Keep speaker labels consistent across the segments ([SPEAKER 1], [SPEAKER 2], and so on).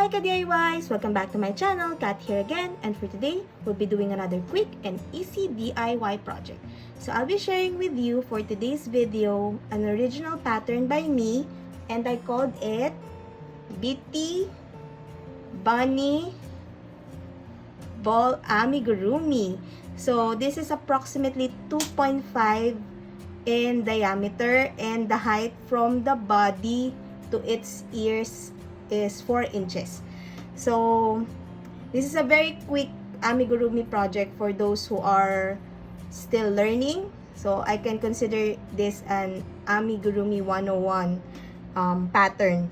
[SPEAKER 1] Hi ka-DIYs! Welcome back to my channel, Kat here again, and for today, we'll be doing another quick and easy DIY project. So I'll be sharing with you for today's video an original pattern by me, and I called it Bitty Bunny Ball Amigurumi. So this is approximately 2.5 in diameter, and the height from the body to its ears is 4 inches. So this is a very quick amigurumi project for those who are still learning. So I can consider this an amigurumi 101 pattern.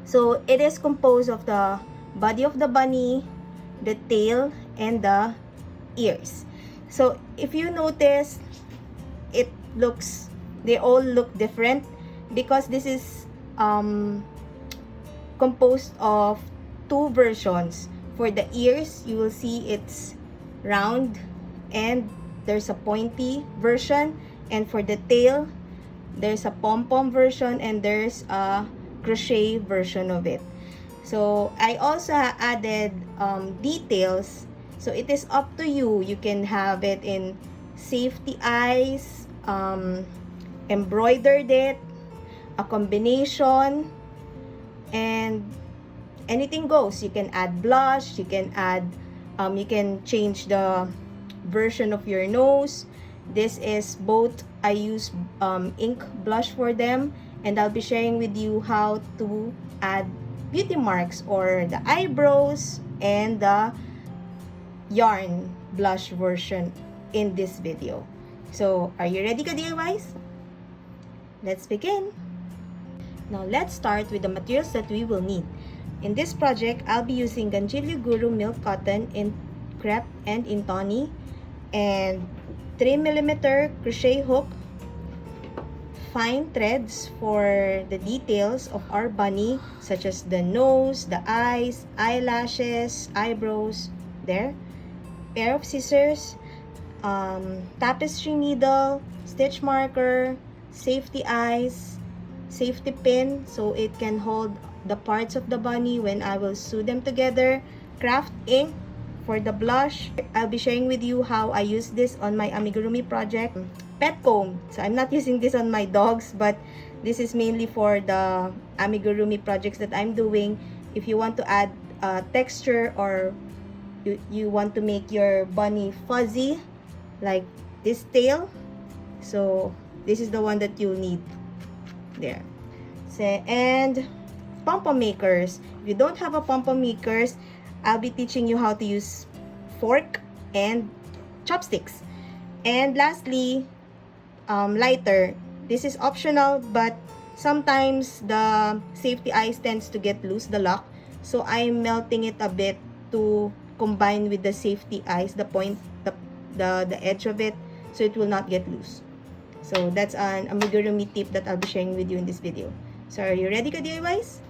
[SPEAKER 1] So it is composed of the body of the bunny, the tail, and the ears. So if you notice, they all look different because this is composed of two versions. For the ears, you will see it's round and there's a pointy version, and for the tail, there's a pom-pom version and there's a crochet version of it. So I also added details, so it is up to you. You can have it in safety eyes, embroidered it, a combination, and anything goes. You can add blush, you can add you can change the version of your nose. This is both, I use ink blush for them, and I'll be sharing with you how to add beauty marks or the eyebrows and the yarn blush version in this video. So are you ready, ka-DIYs? Let's begin. Now, let's start with the materials that we will need. In this project, I'll be using Ganjilyo Guru Milk Cotton in crepe and in tawny, and 3mm crochet hook, fine threads for the details of our bunny, such as the nose, the eyes, eyelashes, eyebrows, there. Pair of scissors, tapestry needle, stitch marker, safety eyes, safety pin so it can hold the parts of the bunny when I will sew them together, craft ink for the blush. I'll be sharing with you how I use this on my amigurumi project. Pet comb, so I'm not using this on my dogs, but this is mainly for the amigurumi projects that I'm doing. If you want to add texture, or you want to make your bunny fuzzy like this tail, so this is the one that you'll need there. So, and pom-pom makers. If you don't have a pom-pom makers, I'll be teaching you how to use fork and chopsticks. And lastly, lighter. This is optional, but sometimes the safety eyes tends to get loose, the lock. So I'm melting it a bit to combine with the safety eyes, the point, the edge of it, so it will not get loose. So that's an amigurumi tip that I'll be sharing with you in this video. So are you ready, ka-DIYs?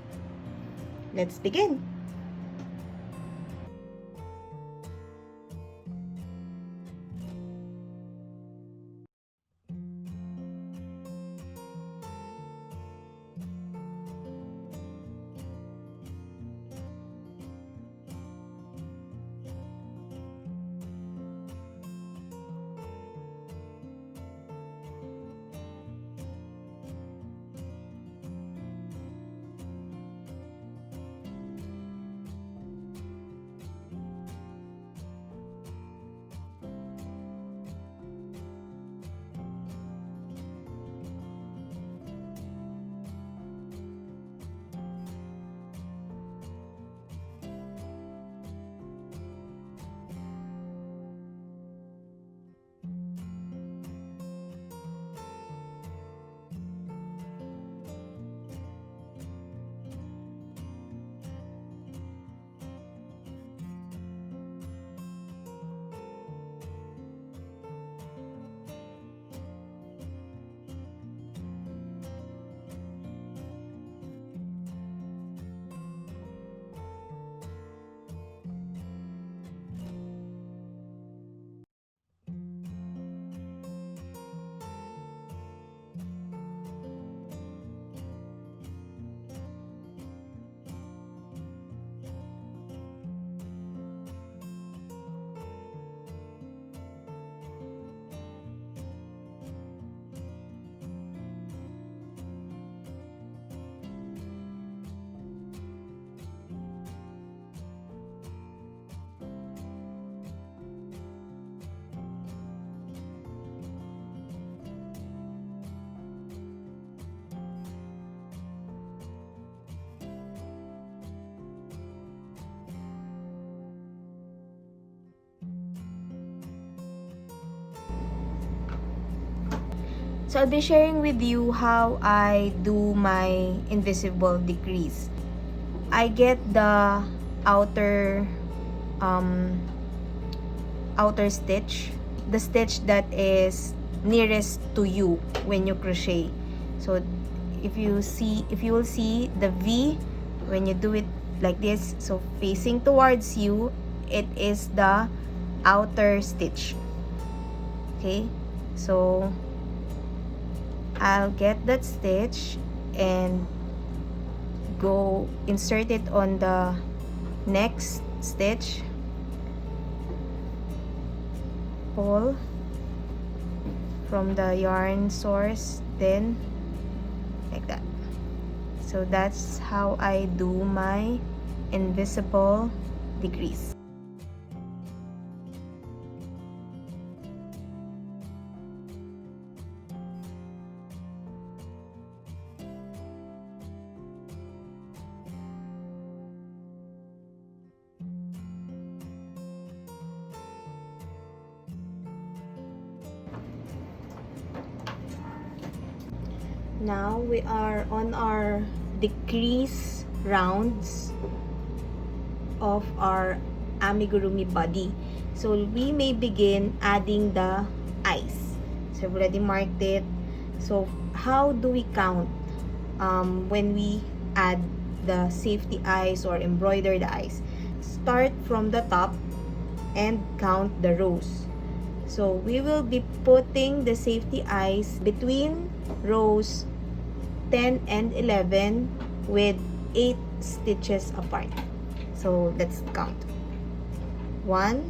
[SPEAKER 1] Let's begin. So I'll be sharing with you how I do my invisible decrease. I get the outer outer stitch, the stitch that is nearest to you when you crochet. So if you will see the V when you do it like this, so facing towards you, it is the outer stitch. Okay, so I'll get that stitch and go insert it on the next stitch, pull from the yarn source, then like that. So that's how I do my invisible decrease. Now we are on our decrease rounds of our amigurumi body. So we may begin adding the eyes. So I've already marked it. So how do we count when we add the safety eyes or embroidered eyes? Start from the top and count the rows. So we will be putting the safety eyes between rows 10 and 11 with 8 stitches apart. So let's count. 1,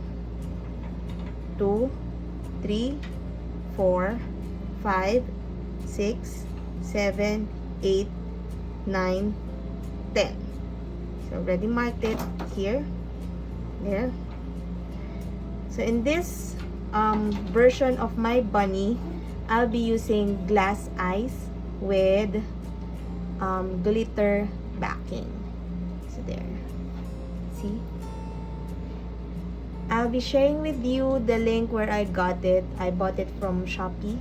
[SPEAKER 1] 2, 3, 4, 5, 6, 7, 8, 9, 10. So already marked it here, there. So in this version of my bunny, I'll be using glass eyes with glitter backing. So there, see, I'll be sharing with you the link where I got it. I bought it from Shopee,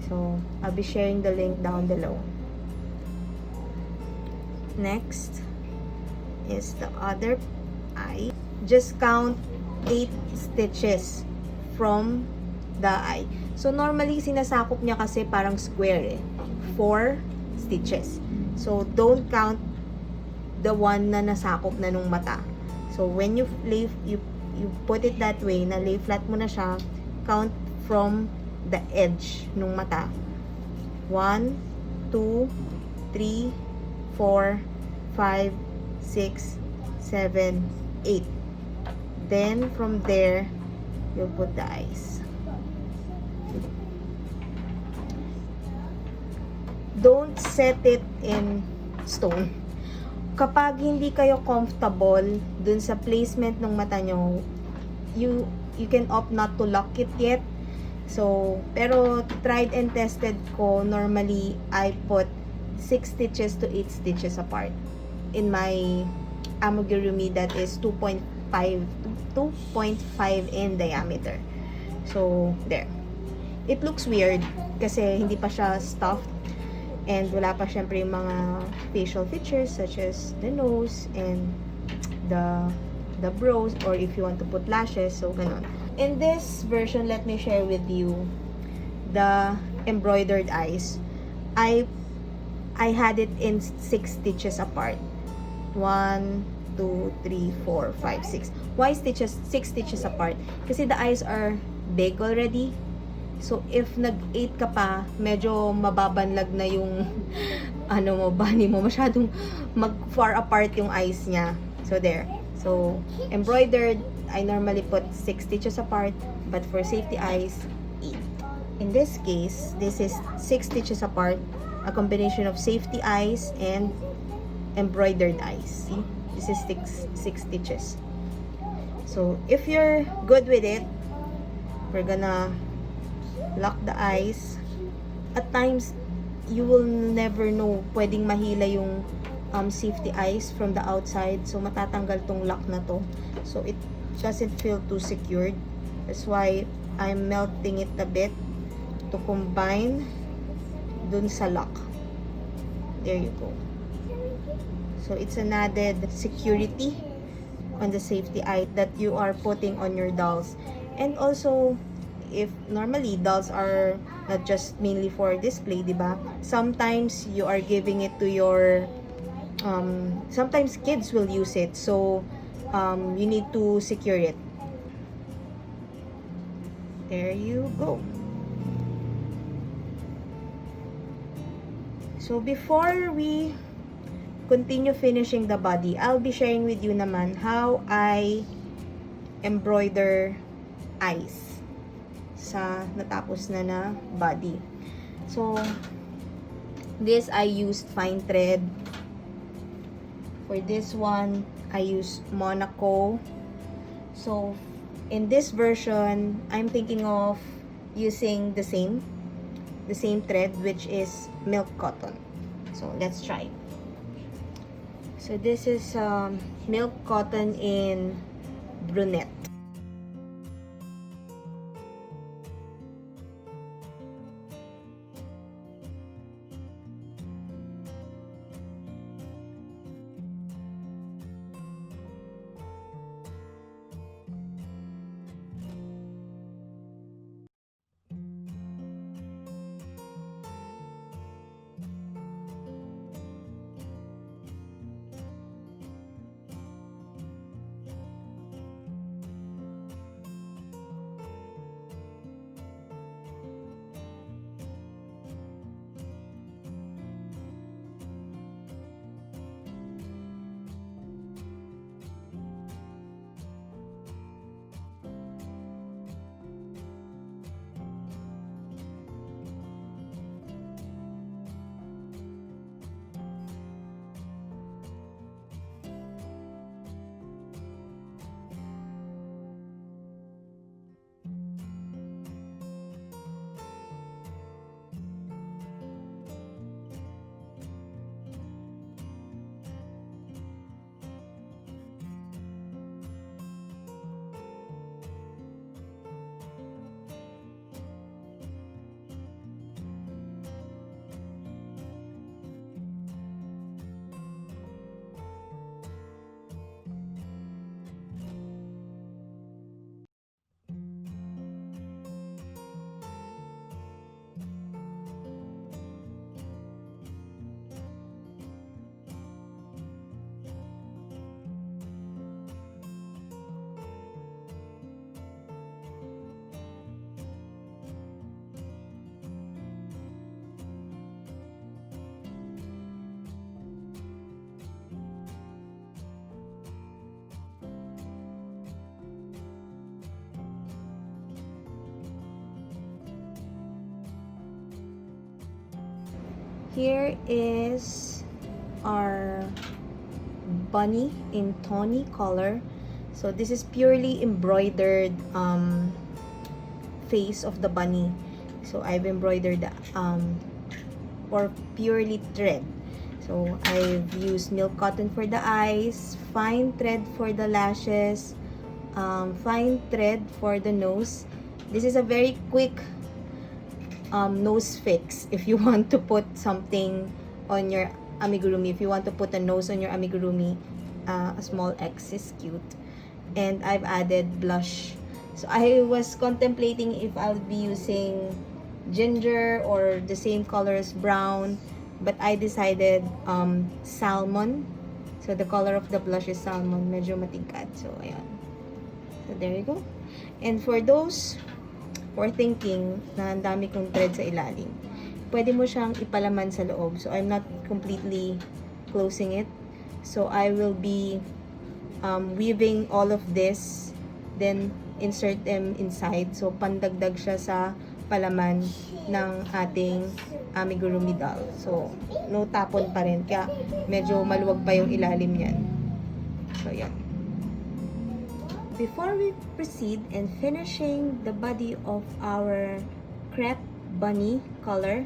[SPEAKER 1] so I'll be sharing the link down below. Next is the other eye. Just count 8 stitches from the eye. So normally sinasakop niya kasi parang square 4 stitches. So don't count the one na nasakop na nung mata. So when you put it that way, na lay flat mo na siya, count from the edge nung mata. 1, 2, 3, 4, 5, 6, 7, 8. Then from there, you'll put the eyes. Don't set it in stone. Kapag hindi kayo comfortable dun sa placement ng mata nyo, you can opt not to lock it yet. So, pero tried and tested ko, normally I put 6 stitches to 8 stitches apart in my amigurumi that is 2.5 in diameter. So, there. It looks weird kasi hindi pa siya stuffed. And wala pa syempre yung mga facial features such as the nose and the brows, or if you want to put lashes, so ganon. In this version, let me share with you the embroidered eyes. I had it in 6 stitches apart. 1, 2, 3, 4, 5, 6. Why 6 stitches apart? Kasi the eyes are big already. So, if nag-8 ka pa, medyo mababanlag na yung bunny mo. Masyadong mag-far apart yung eyes niya. So, there. So, embroidered, I normally put 6 stitches apart. But for safety eyes, 8. In this case, this is 6 stitches apart. A combination of safety eyes and embroidered eyes. See? This is 6 stitches. So, if you're good with it, we're gonna lock the eyes. At times, you will never know, pwedeng mahila yung safety eyes from the outside. So, matatanggal tong lock na to. So, it doesn't feel too secured. That's why I'm melting it a bit to combine dun sa lock. There you go. So it's an added security on the safety eye that you are putting on your dolls. And also, if normally dolls are not just mainly for display, diba? Sometimes you are giving it to your sometimes kids will use it, so you need to secure it. There you go. So before we continue finishing the body, I'll be sharing with you naman how I embroider eyes sa natapos na body. So this I used fine thread. For this one, I used Monaco. So in this version, I'm thinking of using the same thread, which is milk cotton. So let's try. So this is milk cotton in brunette. Here is our bunny in tawny color. So this is purely embroidered face of the bunny. So I've embroidered or purely thread. So I've used milk cotton for the eyes, fine thread for the lashes, fine thread for the nose. This is a very quick nose fix if you want to put something on your amigurumi. If you want to put a nose on your amigurumi, a small X is cute. And I've added blush. So I was contemplating if I'll be using ginger or the same color as brown, but I decided salmon. So the color of the blush is salmon, medyo matingkad. So ayan. So there you go. And for those or thinking na ang dami kong thread sa ilalim, pwede mo siyang ipalaman sa loob. So I'm not completely closing it. So I will be weaving all of this, then insert them inside. So pandagdag siya sa palaman ng ating amigurumi doll. So no tapon pa rin, kaya medyo maluwag pa yung ilalim niyan. So yan. Before we proceed in finishing the body of our crepe bunny color,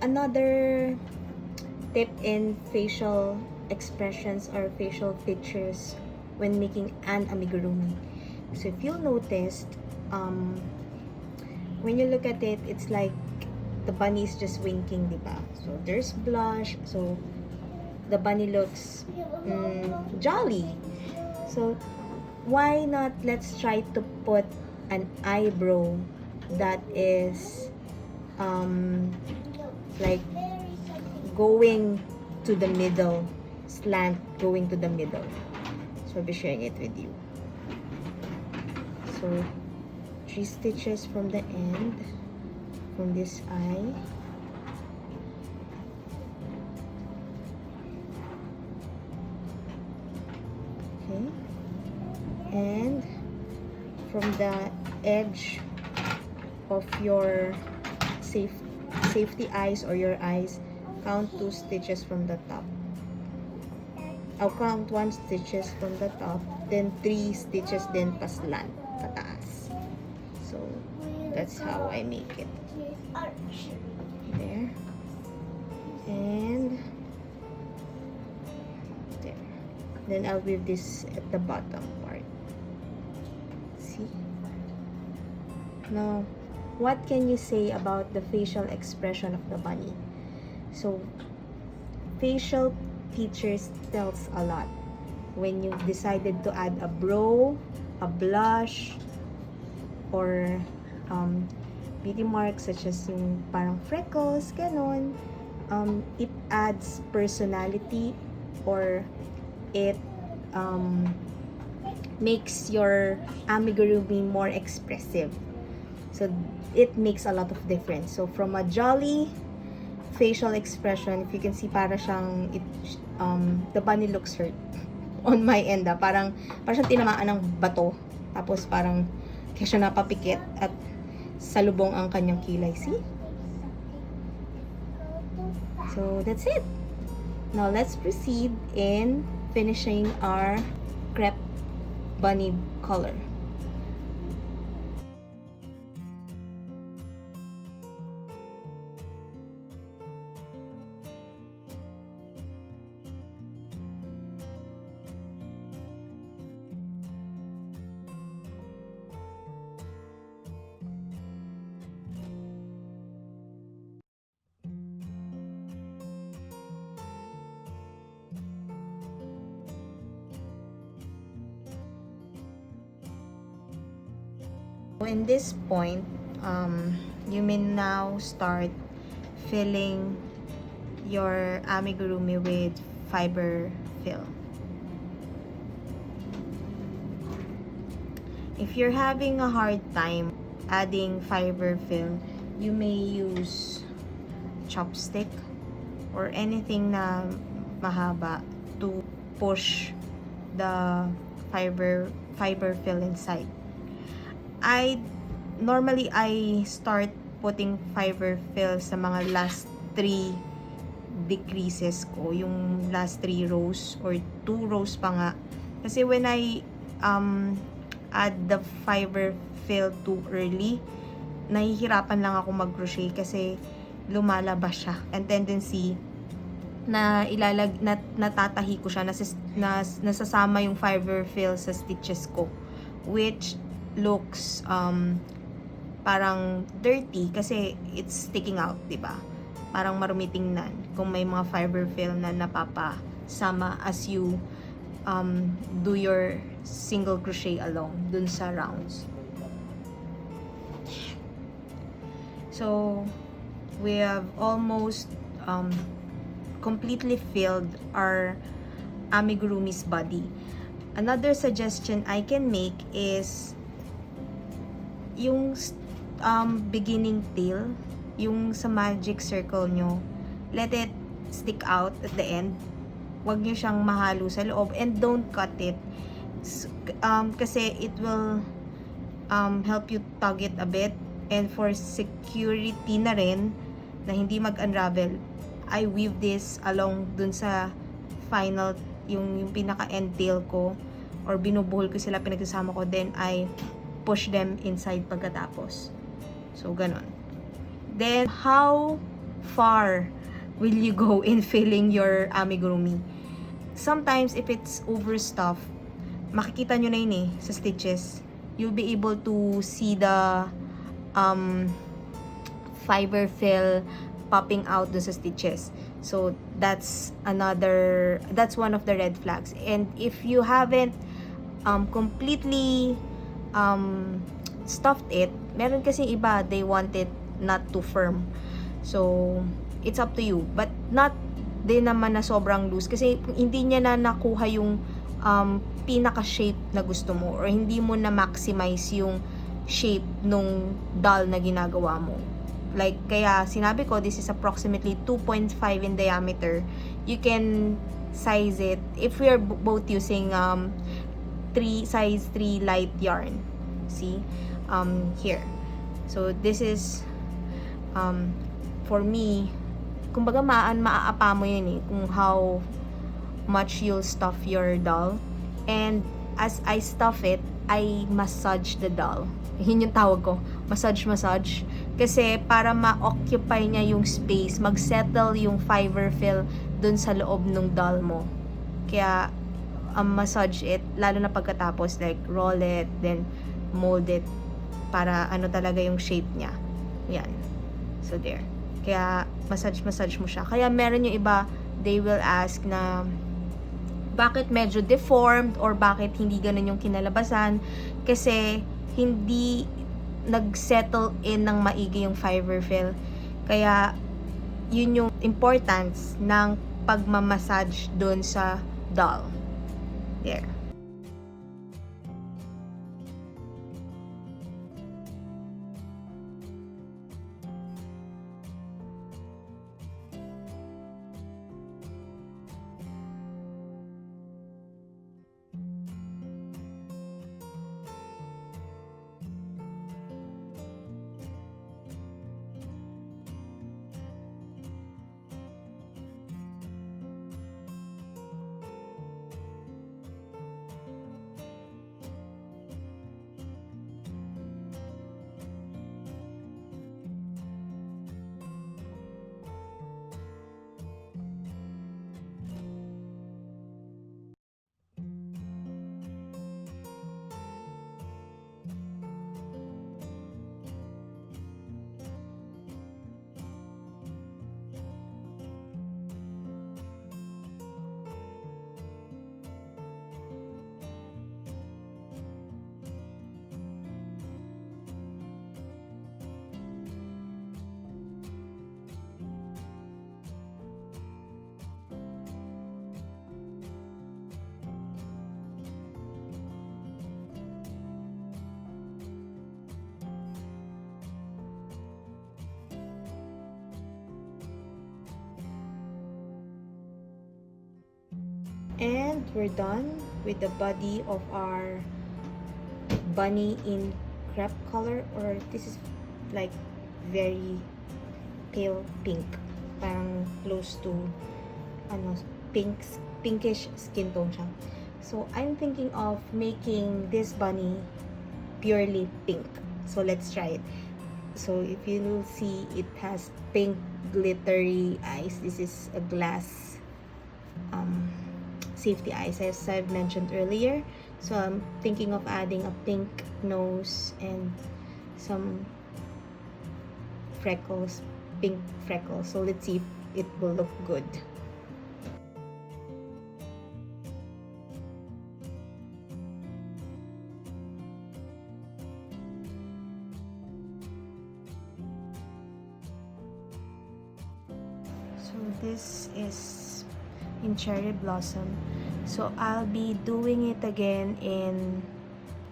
[SPEAKER 1] another tip in facial expressions or facial features when making an amigurumi. So if you'll notice, when you look at it, it's like the bunny is just winking, diba? So there's blush. So the bunny looks jolly. So why not let's try to put an eyebrow that is like going to the middle, slant going to the middle. So I'll be sharing it with you. So 3 stitches from the end, from this eye. Okay. And from the edge of your safety eyes or your eyes, count 2 stitches from the top. I'll count 1 stitches from the top, then 3 stitches din paslant, pataas. So, that's how I make it. There. And there. Then I'll weave this at the bottom part. See? Now, what can you say about the facial expression of the bunny? So, facial features tells a lot. When you decided to add a brow, a blush, or beauty marks such as yung parang freckles, ganon, it adds personality, or it makes your amigurumi more expressive. So it makes a lot of difference. So from a jolly facial expression, if you can see, para siyang the bunny looks hurt on my end. Parang siyang tinamaan ng bato, tapos parang kaya siya napapikit at salubong ang kanyang kilay. See? So that's it. Now let's proceed in finishing our crepe bunny color. In this point, you may now start filling your amigurumi with fiber fill. If you're having a hard time adding fiber fill, you may use chopstick or anything na mahaba to push the fiber fill inside. Normally I start putting fiber fill sa mga last 3 decreases ko, yung last 3 rows or 2 rows pa nga. Kasi when I add the fiber fill too early, nahihirapan lang ako mag-crochet kasi lumalabas siya. And tendency na natatahi ko siya, nasasama yung fiber fill sa stitches ko, which looks parang dirty kasi it's sticking out, diba? Parang marumi tingnan kung may mga fiber fill na napapasama as you do your single crochet along dun sa rounds. So we have almost completely filled our amigurumi's body. Another suggestion I can make is yung beginning tail, yung sa magic circle nyo, let it stick out at the end. Huwag nyo siyang mahalo sa loob, and don't cut it kasi it will help you tug it a bit, and for security na rin na hindi mag-unravel, I weave this along dun sa final, yung pinaka end tail ko, or binubuhol ko sila, pinagsasama ko, then I push them inside pagkatapos. So, ganon. Then, how far will you go in filling your amigurumi? Sometimes, if it's overstuffed, makikita nyo na yun sa stitches. You'll be able to see the fiber fill popping out dun sa stitches. So that's one of the red flags. And if you haven't completely stuffed it, meron kasi iba, they want it not too firm. So it's up to you, but not din naman na sobrang loose, kasi hindi niya na nakuha yung pinaka shape na gusto mo, or hindi mo na maximize yung shape nung doll na ginagawa mo. Like, kaya sinabi ko, this is approximately 2.5 in diameter. You can size it if we are both using size 3 light yarn. See? Here. So, this is for me, kumbaga maaapa mo yun kung how much you'll stuff your doll. And as I stuff it, I massage the doll. Yun yung tawag ko, massage. Kasi para ma-occupy niya yung space, mag-settle yung fiber fill dun sa loob ng doll mo. Kaya, massage it, lalo na pagkatapos, like, roll it, then mold it, para ano talaga yung shape niya. Yan. So, there. Kaya, massage mo siya. Kaya, meron yung iba, they will ask na, bakit medyo deformed, or bakit hindi ganun yung kinalabasan? Kasi, hindi nag-settle in ng maigi yung fiber fill. Kaya, yun yung importance ng pagmamassage dun sa doll. There. And we're done with the body of our bunny in crepe color, or this is like very pale pink, parang close to pinkish skin tone siya. So I'm thinking of making this bunny purely pink. So let's try it. So if you will see, it has pink glittery eyes. This is a glass safety eyes, as I've mentioned earlier. So I'm thinking of adding a pink nose and some freckles, pink freckles. So let's see if it will look good. So this is in Cherry Blossom. So I'll be doing it again in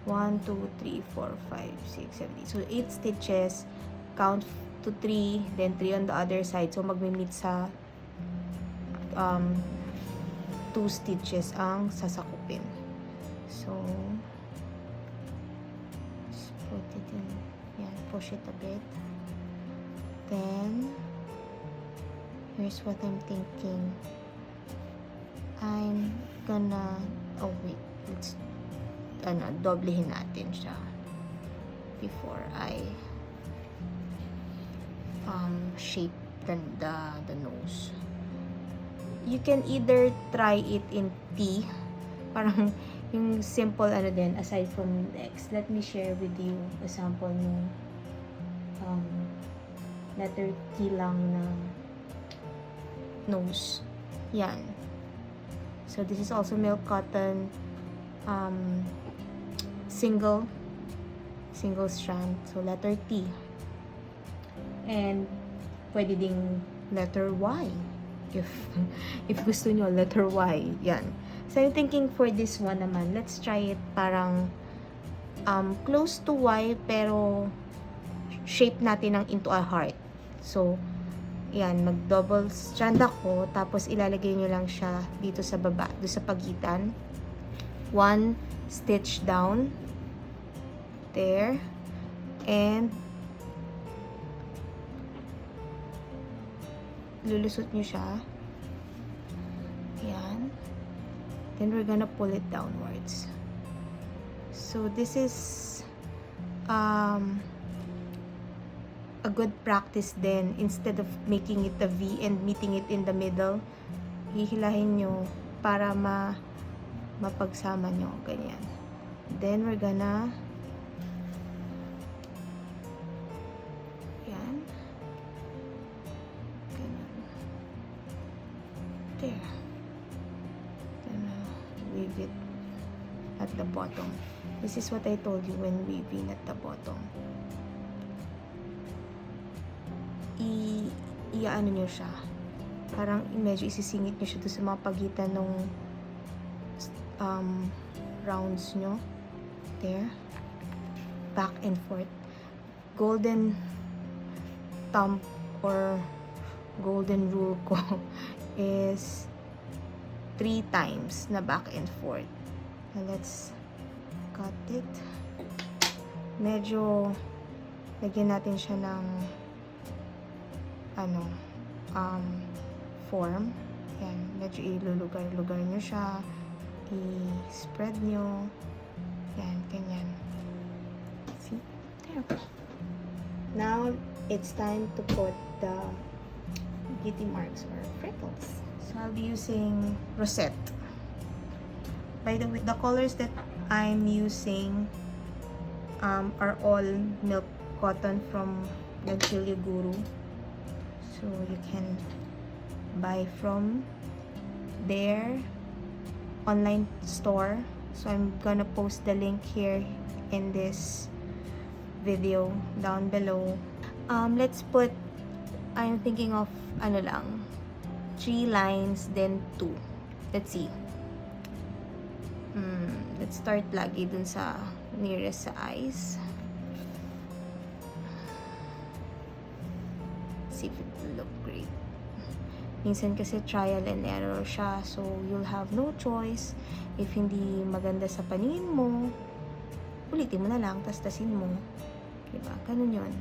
[SPEAKER 1] 1, 2, 3, 4, 5, 6, 7, 8. So 8 stitches, count to 3, then 3 on the other side. So magmi-meet sa 2 stitches ang sasakupin. So just put it in, yeah, push it a bit. Then here's what I'm thinking. I'm gonna, oh wait, let's doblehin natin siya before I shape the nose. You can either try it in T, parang yung simple din, aside from the X. Let me share with you a sample ng letter T lang na nose. Yan. So this is also milk cotton, single strand. So letter T. And pwede ding letter Y. If gusto nyo, letter Y. Yan. So I'm thinking for this one naman, let's try it parang close to Y, pero shape natin ng into a heart. So, yan, mag-double strand ako, tapos ilalagay nyo lang siya dito sa baba, dito sa pagitan. 1 stitch down. There. And lulusot nyo siya. Yan. Then we're gonna pull it downwards. So this is a good practice then. Instead of making it a V and meeting it in the middle, hihilahin nyo para mapagsama nyo. Ganyan. Then we're gonna yan. Ganyan. There. Gonna weave it at the bottom. This is what I told you when weaving at the bottom. Iaano nyo siya. Parang medyo isisingit nyo siya doon sa mga pagitan ng rounds nyo. There. Back and forth. Golden thumb or golden rule ko is 3 times na back and forth. Now let's cut it. Medyo lagyan natin siya ng form. Yan, medyo ilulugar-lugar nyo siya, i-spread nyo. Yan, ganyan. See? There. Now, it's time to put the beauty marks or freckles. So, I'll be using rosette. By the way, the colors that I'm using are all milk cotton from Nagsilya Guru. So you can buy from their online store. So I'm gonna post the link here in this video down below. Let's put, I'm thinking of 3 lines then 2. Let's see. Let's start lagi dun sa nearest sa eyes. See if it will look great. Minsan kasi trial and error siya, so you'll have no choice. If hindi maganda sa paningin mo, ulitin mo na lang, tas-tasin mo. Diba? Ganun yun.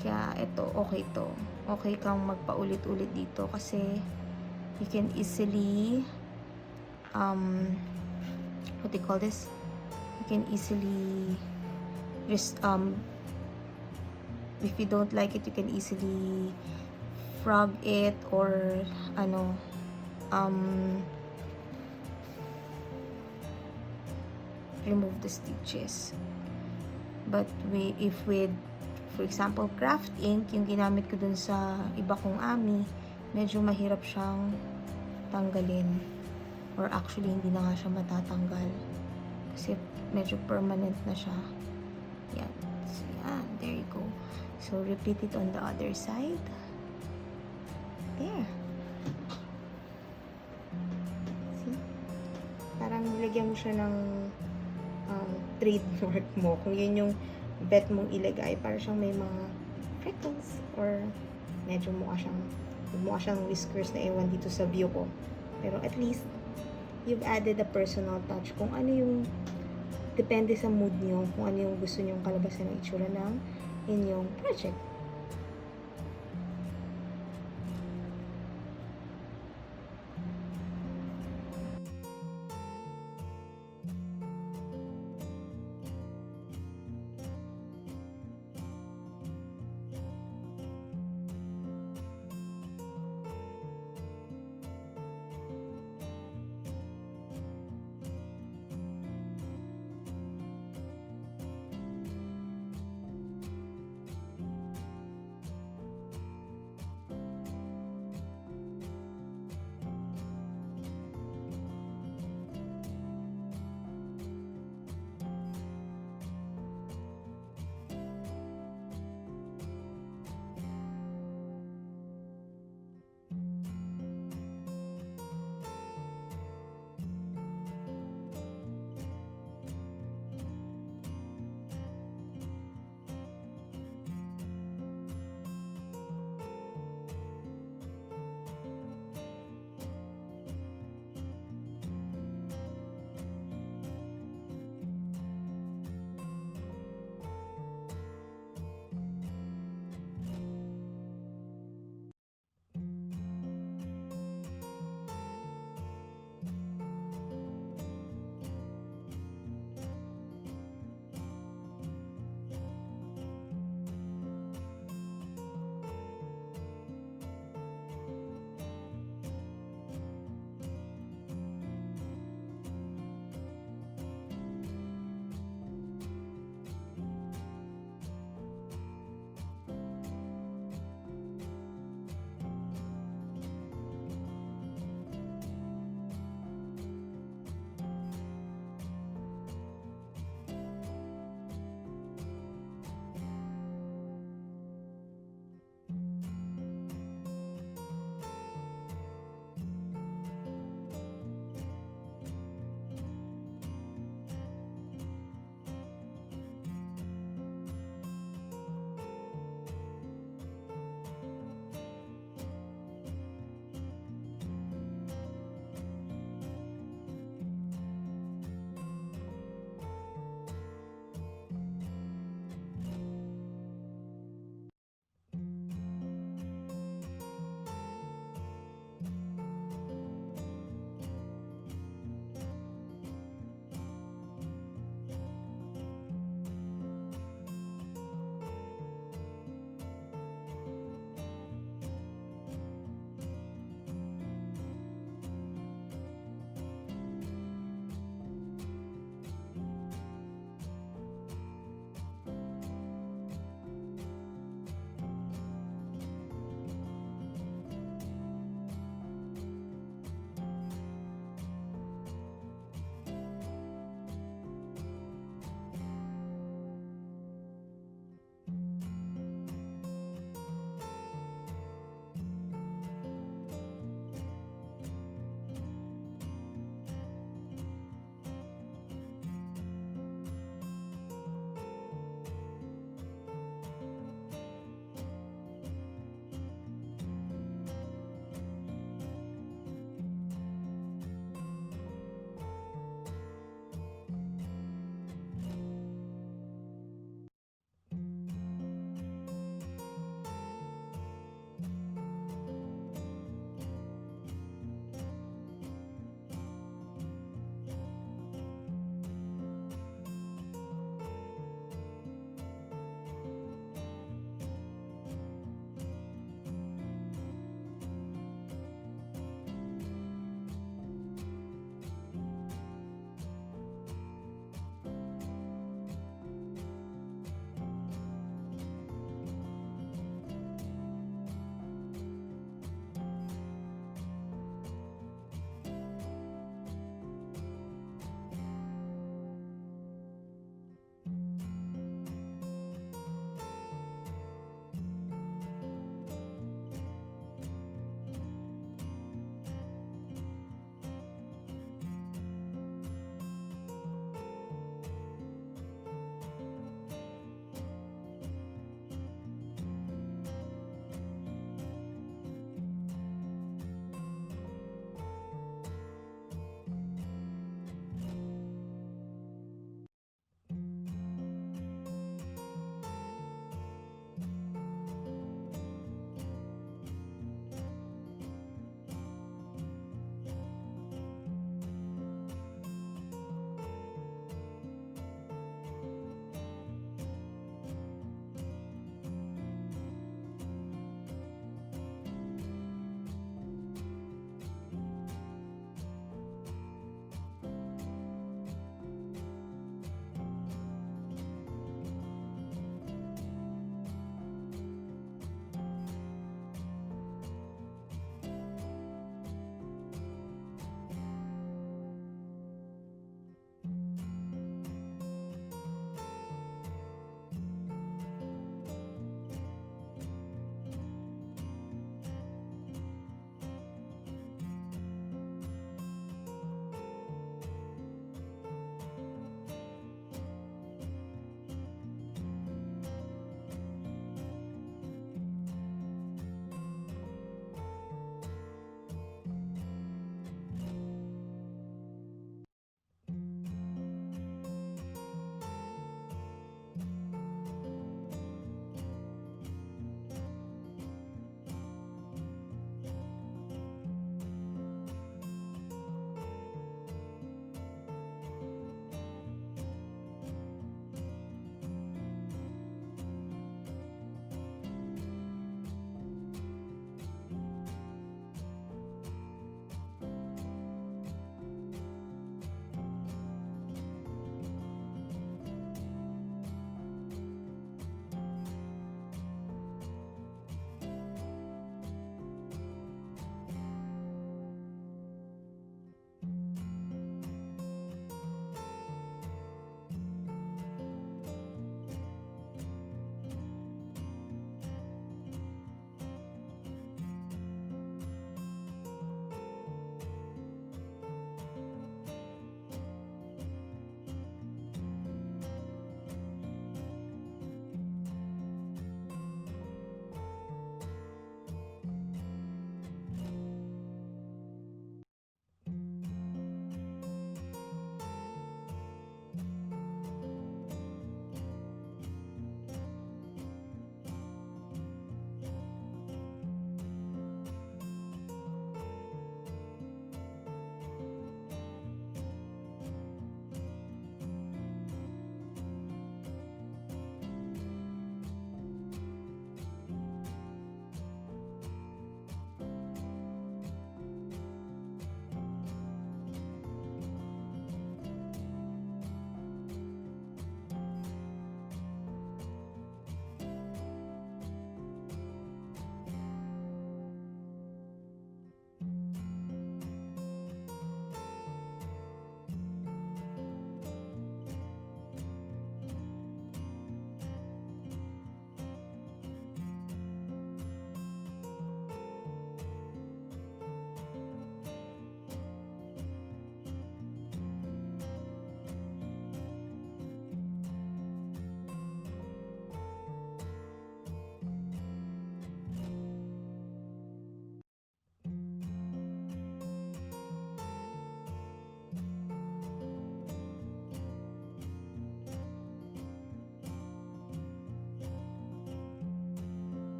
[SPEAKER 1] Kaya ito, okay to. Okay kang magpaulit-ulit dito kasi you can easily what do you call this? You can easily just if you don't like it, you can easily frog it or remove the stitches. But if with, for example, craft ink, yung ginamit ko dun sa iba kong ami, medyo mahirap siyang tanggalin. Or actually, hindi na nga siya matatanggal. Kasi medyo permanent na siya. Yan. So, yan. There you go. So, repeat it on the other side. There. See? Parang nilagyan mo siya ng trademark mo. Kung yun yung bet mong ilagay, para siyang may mga freckles or medyo mukha siyang whiskers na ewan dito sa view ko. Pero at least, you've added a personal touch. Kung ano yung depende sa mood nyo, kung ano yung gusto nyong kalabasan ng itsura ng inyong project.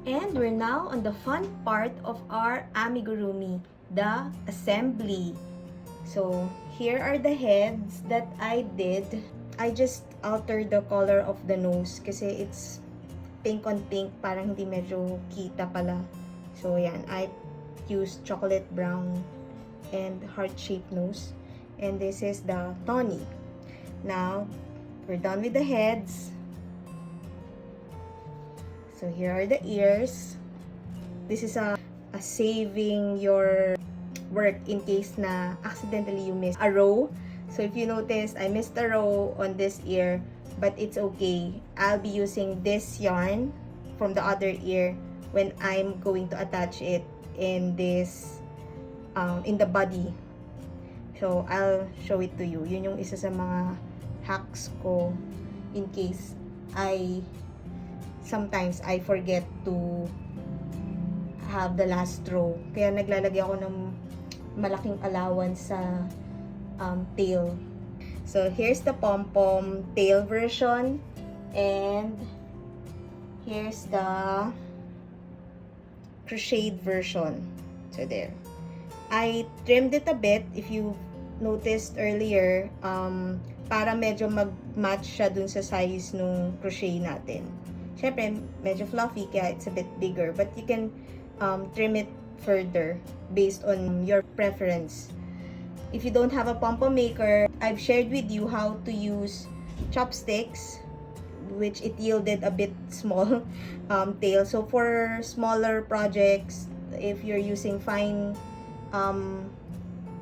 [SPEAKER 1] And we're now on the fun part of our amigurumi, the assembly. So here are the heads that I did. I just altered the color of the nose kasi it's pink on pink, parang hindi medyo kita pala. So yan, I used chocolate brown and heart-shaped nose. And this is the Tawny. Now, we're done with the heads. So here are the ears. This is a saving your work in case na accidentally you miss a row. So if you notice, I missed a row on this ear, but it's okay. I'll be using this yarn from the other ear when I'm going to attach it in this in the body. So I'll show it to you. Yun yung isa sa mga hacks ko in case sometimes I forget to have the last row. Kaya naglalagay ako ng malaking allowance sa tail. So here's the pom-pom tail version, and here's the crocheted version. So there. I trimmed it a bit, if you noticed earlier, para medyo mag-match siya dun sa size nung crochet natin. Syempre, medyo fluffy, kaya it's a bit bigger. But you can trim it further based on your preference. If you don't have a pom-pom maker, I've shared with you how to use chopsticks, which it yielded a bit small tail. So for smaller projects, if you're using fine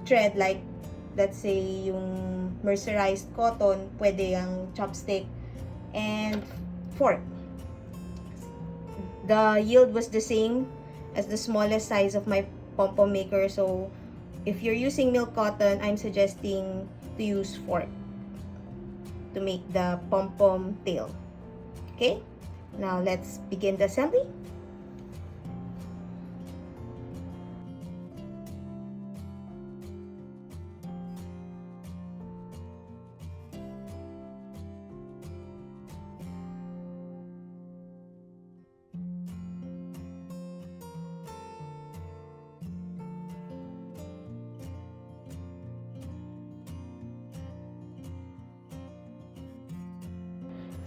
[SPEAKER 1] thread, like let's say yung mercerized cotton, pwede yung chopstick and fork. The yield was the same as the smallest size of my pom-pom maker. So if you're using milk cotton, I'm suggesting to use fork to make the pom-pom tail. Okay, now let's begin the assembly.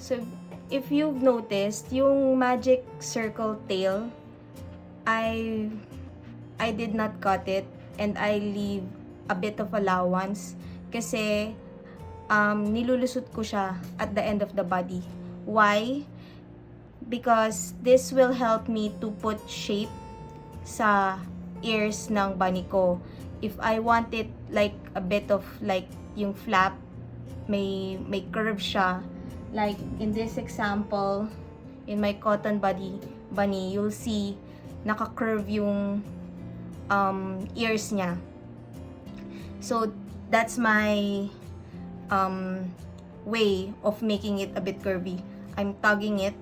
[SPEAKER 1] So, if you've noticed, yung magic circle tail, I did not cut it, and I leave a bit of allowance kasi nilulusot ko siya at the end of the body. Why? Because this will help me to put shape sa ears ng bunny ko. If I want it like a bit of like yung flap, may curve siya. Like in this example, in my cotton bunny, you'll see naka-curve yung ears niya. So that's my way of making it a bit curvy. I'm tugging it,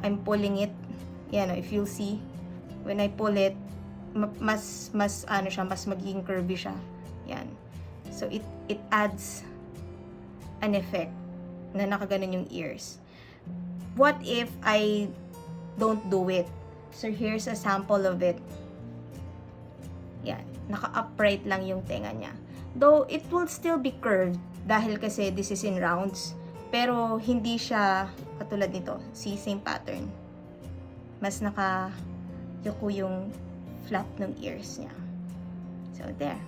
[SPEAKER 1] I'm pulling it. Yan, if you'll see, when I pull it, mas ano siya, mas magiging curvy siya. Yan. So it adds an effect na nakaganon yung ears. What if I don't do it? So here's a sample of it. Yan, naka-upright lang yung tenga niya. Though it will still be curved dahil kasi this is in rounds, pero hindi siya katulad nito. See, same pattern. Mas naka-yuko yung flap ng ears niya. So there.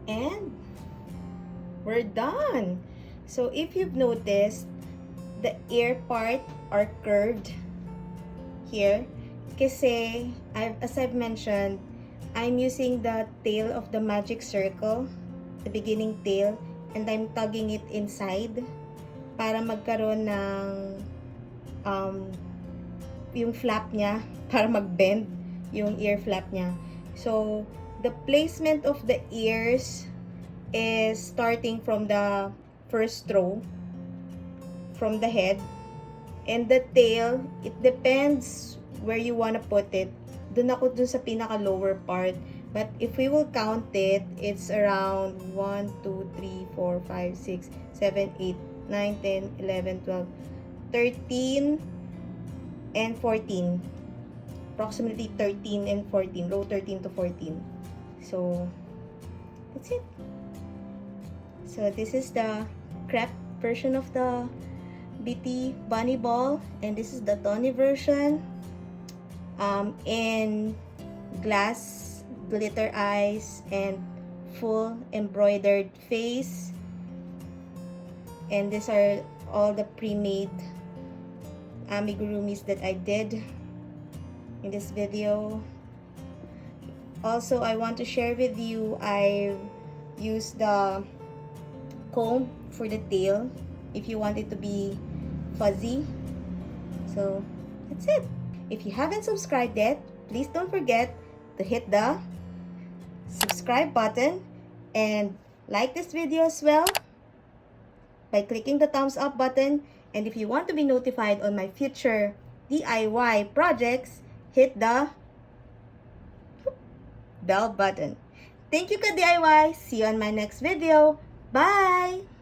[SPEAKER 1] And we're done. So if you've noticed, the ear part are curved here. Kasi, as I've mentioned, I'm using the tail of the magic circle, the beginning tail, and I'm tugging it inside para magkaroon ng yung flap niya, para mag-bend yung ear flap niya. So, the placement of the ears is starting from the first row, from the head, and the tail, it depends where you wanna put it. Dun ako dun sa pinaka lower part. But if we will count it, it's around 1, 2, 3, 4, 5, 6, 7, 8, 9, 10, 11, 12, 13, and 14. Approximately 13 and 14. Row 13 to 14. So, that's it. So, this is the crepe version of the BT Bunny Ball. And this is the Tony version. In glass, glitter eyes, and full embroidered face. And these are all the pre-made amigurumis that I did in this video. Also, I want to share with you, I used the comb for the tail if you want it to be fuzzy. So, that's it. If you haven't subscribed yet, please don't forget to hit the subscribe button and like this video as well by clicking the thumbs up button. And if you want to be notified on my future DIY projects, hit the bell button. Thank you, ka DIY. See you on my next video. Bye!